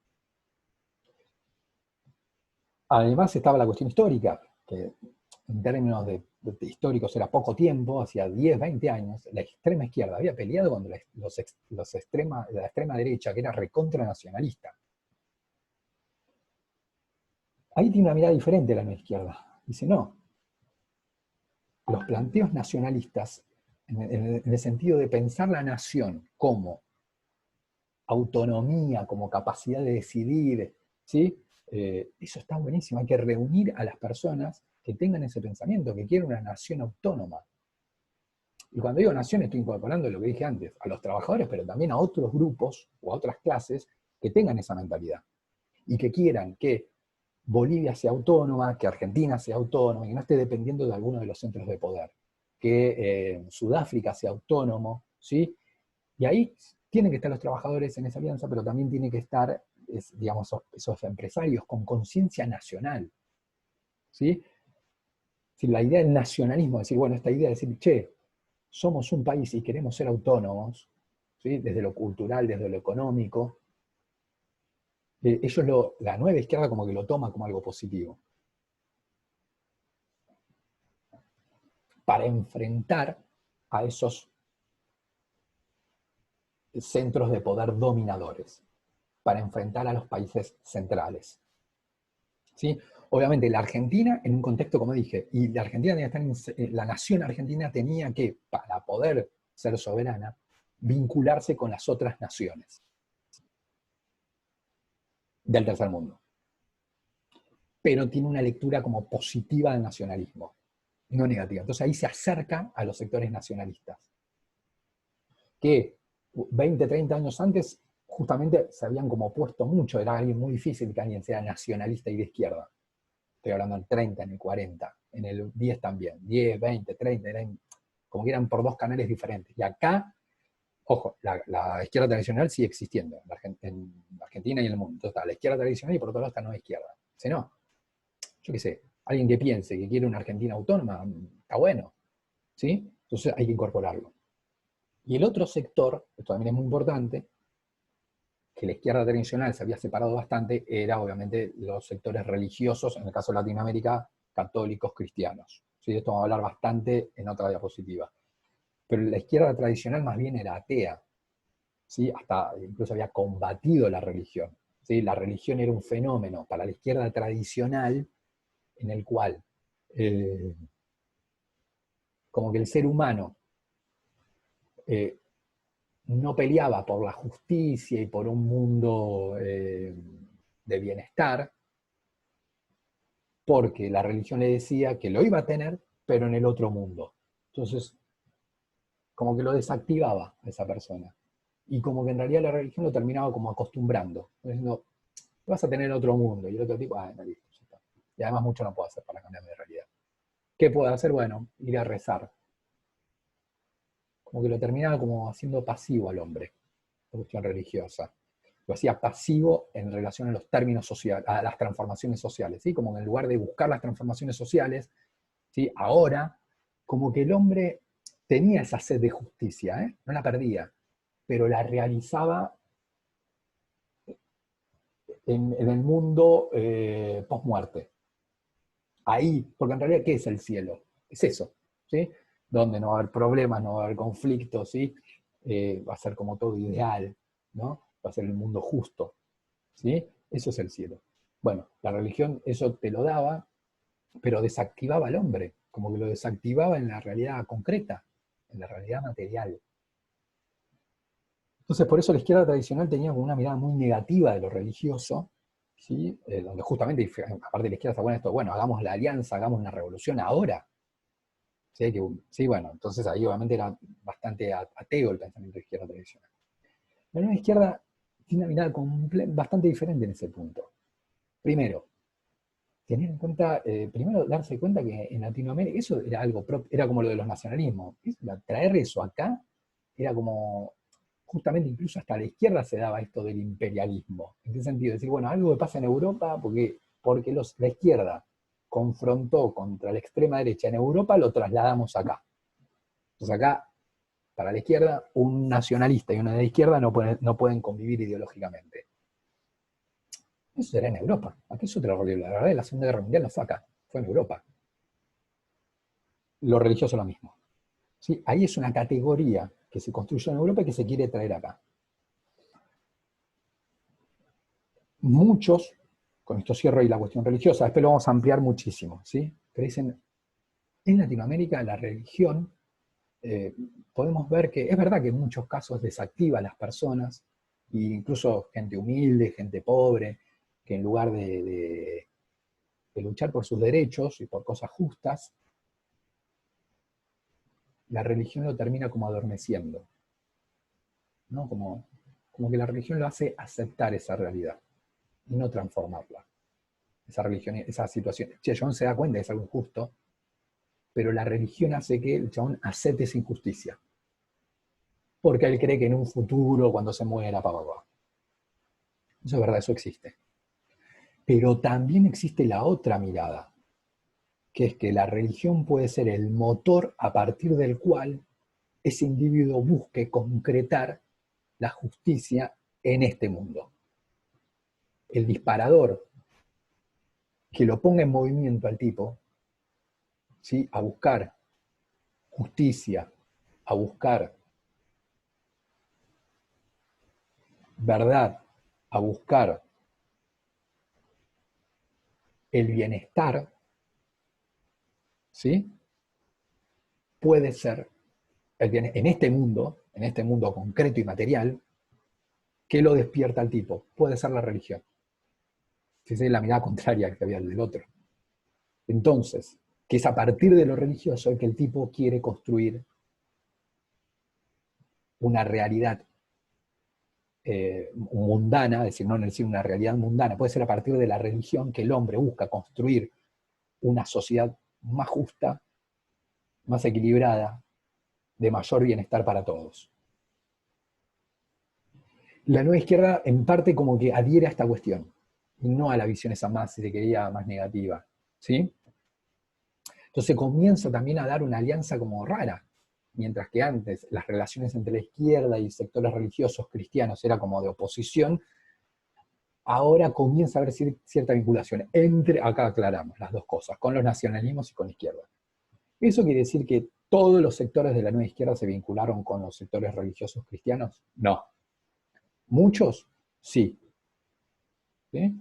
S1: Además estaba la cuestión histórica, que en términos de históricos era poco tiempo, hacía 10, 20 años, la extrema izquierda había peleado con la extrema derecha, que era recontra nacionalista. Ahí tiene una mirada diferente a la nueva izquierda. Dice, no, los planteos nacionalistas, en el sentido de pensar la nación como autonomía, como capacidad de decidir, ¿sí? Eso está buenísimo, hay que reunir a las personas que tengan ese pensamiento, que quieren una nación autónoma. Y cuando digo nación estoy incorporando lo que dije antes, a los trabajadores, pero también a otros grupos o a otras clases que tengan esa mentalidad y que quieran que Bolivia sea autónoma, que Argentina sea autónoma, que no esté dependiendo de alguno de los centros de poder, que Sudáfrica sea autónomo, ¿sí? Y ahí tienen que estar los trabajadores en esa alianza, pero también tienen que estar, digamos, esos empresarios con conciencia nacional, ¿sí? Si la idea del nacionalismo, decir, bueno, esta idea de decir, che, somos un país y queremos ser autónomos, ¿sí? Desde lo cultural, desde lo económico, la nueva izquierda como que lo toma como algo positivo. Para enfrentar a esos centros de poder dominadores, para enfrentar a los países centrales. ¿Sí? Obviamente la Argentina, en un contexto, como dije, y la Argentina la nación argentina tenía que, para poder ser soberana, vincularse con las otras naciones del tercer mundo. Pero tiene una lectura como positiva del nacionalismo, no negativa. Entonces ahí se acerca a los sectores nacionalistas, que 20, 30 años antes justamente se habían como opuesto mucho, era alguien muy difícil que alguien sea nacionalista y de izquierda. Estoy hablando en el 30, en el 40, en el 10 también, 10, 20, 30, como que eran por dos canales diferentes. Y acá, ojo, la izquierda tradicional sigue existiendo en Argentina y en el mundo. Entonces está la izquierda tradicional y por otro lado está la nueva izquierda. Si no, yo qué sé, alguien que piense que quiere una Argentina autónoma, está bueno, ¿sí? Entonces hay que incorporarlo. Y el otro sector, esto también es muy importante, que la izquierda tradicional se había separado bastante, era obviamente los sectores religiosos, en el caso de Latinoamérica, católicos, cristianos. ¿Sí? De esto vamos a hablar bastante en otra diapositiva. Pero la izquierda tradicional más bien era atea, ¿sí? Hasta incluso había combatido la religión. ¿Sí? La religión era un fenómeno para la izquierda tradicional en el cual como que el ser humano eh, no peleaba por la justicia y por un mundo de bienestar, porque la religión le decía que lo iba a tener, pero en el otro mundo. Entonces, como que lo desactivaba a esa persona. Y como que en realidad la religión lo terminaba como acostumbrando, diciendo, vas a tener otro mundo. Y el otro tipo, no, listo, ya está. Y además mucho no puedo hacer para cambiar mi realidad. ¿Qué puedo hacer? Bueno, ir a rezar. Como que lo terminaba como haciendo pasivo al hombre, la cuestión religiosa. Lo hacía pasivo en relación a los términos sociales, a las transformaciones sociales, ¿sí? Como en lugar de buscar las transformaciones sociales, ¿sí? Ahora, como que el hombre tenía esa sed de justicia, no la perdía, pero la realizaba en el mundo post-muerte. Ahí, porque en realidad, ¿qué es el cielo? Es eso, ¿sí? Donde no va a haber problemas, no va a haber conflictos, ¿sí? Va a ser como todo ideal, ¿no? Va a ser el mundo justo, ¿sí? Eso es el cielo. Bueno, la religión eso te lo daba, pero desactivaba al hombre, como que lo desactivaba en la realidad concreta, en la realidad material. Entonces, por eso la izquierda tradicional tenía como una mirada muy negativa de lo religioso, ¿sí? Donde justamente, aparte de la izquierda está bueno esto, bueno, hagamos la alianza, hagamos una revolución ahora. ¿Sí? Sí, bueno, entonces ahí obviamente era bastante ateo el pensamiento de izquierda tradicional. La nueva izquierda tiene una mirada bastante diferente en ese punto. Primero, tener en cuenta, primero darse cuenta que en Latinoamérica eso era algo propio, era como lo de los nacionalismos. Traer eso acá era como, justamente incluso hasta la izquierda se daba esto del imperialismo. ¿En qué sentido? Decir, bueno, algo que pasa en Europa, porque la izquierda confrontó contra la extrema derecha en Europa, lo trasladamos acá. Entonces acá, para la izquierda, un nacionalista y una de izquierda no pueden convivir ideológicamente. Eso será en Europa. Aquí es otra realidad. La verdad, la Segunda Guerra Mundial no fue acá, fue en Europa. Lo religioso es lo mismo. ¿Sí? Ahí es una categoría que se construyó en Europa y que se quiere traer acá. Muchos, con esto cierro ahí la cuestión religiosa, después lo vamos a ampliar muchísimo, ¿sí? Pero dicen, en Latinoamérica la religión, podemos ver que es verdad que en muchos casos desactiva a las personas, e incluso gente humilde, gente pobre, que en lugar de luchar por sus derechos y por cosas justas, la religión lo termina como adormeciendo, ¿no? Como que la religión lo hace aceptar esa realidad y no transformarla. Esa religión, esa situación. Si el chabón se da cuenta que es algo injusto, pero la religión hace que el chabón acepte esa injusticia. Porque él cree que en un futuro, cuando se muera, Eso es verdad, eso existe. Pero también existe la otra mirada, que es que la religión puede ser el motor a partir del cual ese individuo busque concretar la justicia en este mundo. El disparador que lo ponga en movimiento al tipo, ¿sí? A buscar justicia, a buscar verdad, a buscar el bienestar, ¿sí? Puede ser en este mundo concreto y material, que lo despierta al tipo. Puede ser la religión. Esa es la mirada contraria que había del otro. Entonces, que es a partir de lo religioso que el tipo quiere construir una realidad mundana, es decir, no decir una realidad mundana, puede ser a partir de la religión que el hombre busca construir una sociedad más justa, más equilibrada, de mayor bienestar para todos. La nueva izquierda en parte como que adhiere a esta cuestión, y no a la visión esa más, si se quería, más negativa, ¿sí? Entonces comienza también a dar una alianza como rara, mientras que antes las relaciones entre la izquierda y sectores religiosos cristianos era como de oposición, ahora comienza a haber cierta vinculación entre, acá aclaramos las dos cosas, con los nacionalismos y con la izquierda. ¿Eso quiere decir que todos los sectores de la nueva izquierda se vincularon con los sectores religiosos cristianos? No. ¿Muchos? Sí. ¿Sí?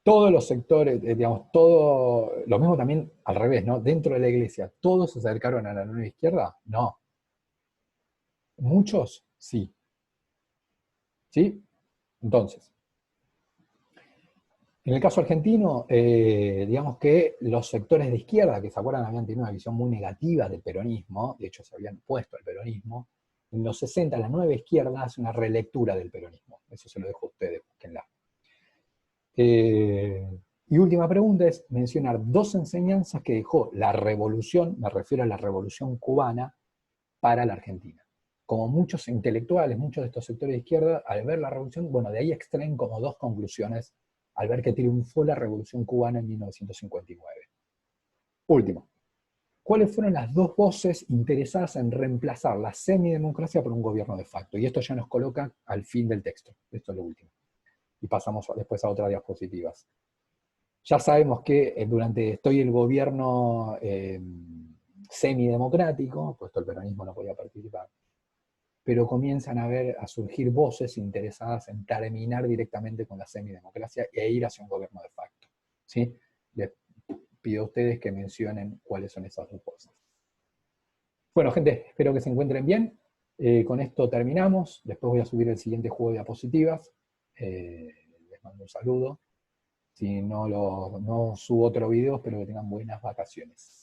S1: Todos los sectores, digamos, todo, lo mismo también al revés, ¿no? Dentro de la iglesia, ¿todos se acercaron a la nueva izquierda? No. ¿Muchos? Sí. ¿Sí? Entonces, en el caso argentino, digamos que los sectores de izquierda, que se acuerdan habían tenido una visión muy negativa del peronismo, de hecho se habían puesto al peronismo, en los 60 la nueva izquierda hace una relectura del peronismo. Eso se lo dejo a ustedes, búsquenla. Y última pregunta es mencionar dos enseñanzas que dejó la revolución, me refiero a la revolución cubana, para la Argentina. Como muchos intelectuales, muchos de estos sectores de izquierda, al ver la revolución, bueno, de ahí extraen como dos conclusiones al ver que triunfó la revolución cubana en 1959. Último, ¿cuáles fueron las dos voces interesadas en reemplazar la semidemocracia por un gobierno de facto? Y esto ya nos coloca al fin del texto. Esto es lo último. Y pasamos después a otras diapositivas. Ya sabemos que durante estoy el gobierno semidemocrático, puesto el peronismo no podía participar, pero comienzan a surgir voces interesadas en terminar directamente con la semidemocracia e ir hacia un gobierno de facto. ¿Sí? Les pido a ustedes que mencionen cuáles son esas dos cosas. Bueno, gente, espero que se encuentren bien. Con esto terminamos. Después voy a subir el siguiente juego de diapositivas. Les mando un saludo. Si no, no subo otro video, espero que tengan buenas vacaciones.